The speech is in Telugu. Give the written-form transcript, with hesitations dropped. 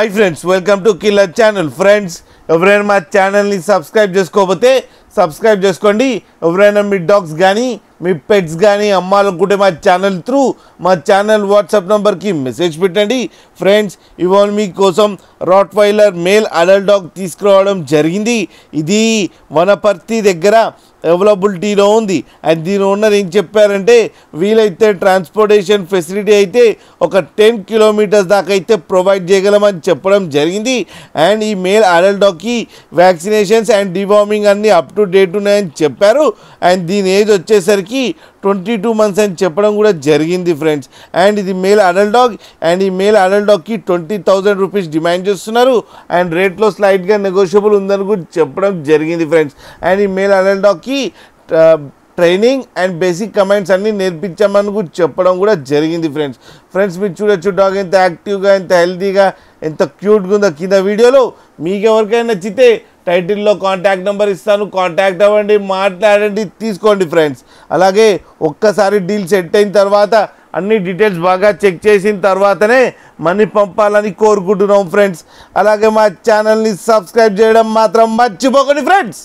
Hi friends, welcome to Killer Channel. Friends, ఎవరైనా మా ఛానల్ని సబ్స్క్రైబ్ చేసుకోకపోతే సబ్స్క్రైబ్ చేసుకోండి. ఎవరైనా మీ డాగ్స్ కానీ మీ పెట్స్ కానీ అమ్మాలనుకుంటే మా ఛానల్ త్రూ మా ఛానల్ వాట్సాప్ నెంబర్కి మెసేజ్ పెట్టండి. ఫ్రెండ్స్, ఇవాళ మీకోసం రాట్వైలర్ మేల్ అడల్ట్ డాగ్ తీసుకురావడం జరిగింది. ఇది వనపర్తి దగ్గర అవైలబిలిటీలో ఉంది. అండ్ దీని ఓనర్ ఏం చెప్పారంటే వీలైతే ట్రాన్స్పోర్టేషన్ ఫెసిలిటీ అయితే ఒక 10 కిలోమీటర్స్ దాకా అయితే ప్రొవైడ్ చేయగలమని చెప్పడం జరిగింది. అండ్ ఈ మేల్ అడల్ట్ డాగ్కి వ్యాక్సినేషన్స్ అండ్ డివార్మింగ్ అన్నీ అప్ టు డేట్ ఉన్నాయని చెప్పారు. అండ్ దీని ఏజ్ వచ్చేసరికి 22 మంత్స్ అని చెప్పడం కూడా జరిగింది ఫ్రెండ్స్. అండ్ ఇది మేల్ అడల్ట్ డాగ్. అండ్ ఈ మేల్ అడల్ట్ డాగ్కి 20,000 రూపీస్ డిమాండ్ చేస్తున్నారు. అండ్ రేట్లో స్లైట్గా నెగోషియబుల్ ఉందని కూడా చెప్పడం జరిగింది ఫ్రెండ్స్. అండ్ ఈ మేల్ అడల్ట్ డాగ్కి ట్రైనింగ్ అండ్ బేసిక్ కమాండ్స్ అన్నీ నేర్పించామని కూడా చెప్పడం కూడా జరిగింది ఫ్రెండ్స్. మీరు చూడొచ్చు డాగ్ ఎంత యాక్టివ్గా, ఎంత హెల్తీగా, ఎంత క్యూట్గా ఉందో కింద వీడియోలో. మీకు ఎవరికైనా నచ్చితే టైటిల్లో కాంటాక్ట్ నెంబర్ ఇస్తాను, కాంటాక్ట్ అవ్వండి, మాట్లాడండి, తీసుకోండి ఫ్రెండ్స్. అలాగే ఒక్కసారి డీల్ సెట్ అయిన తర్వాత అన్ని డీటెయిల్స్ బాగా చెక్ చేసిన తర్వాతనే మనీ పంపాలని కోరుకుంటున్నాం ఫ్రెండ్స్. అలాగే మా ఛానల్ని సబ్స్క్రైబ్ చేయడం మాత్రం మర్చిపోకండి ఫ్రెండ్స్.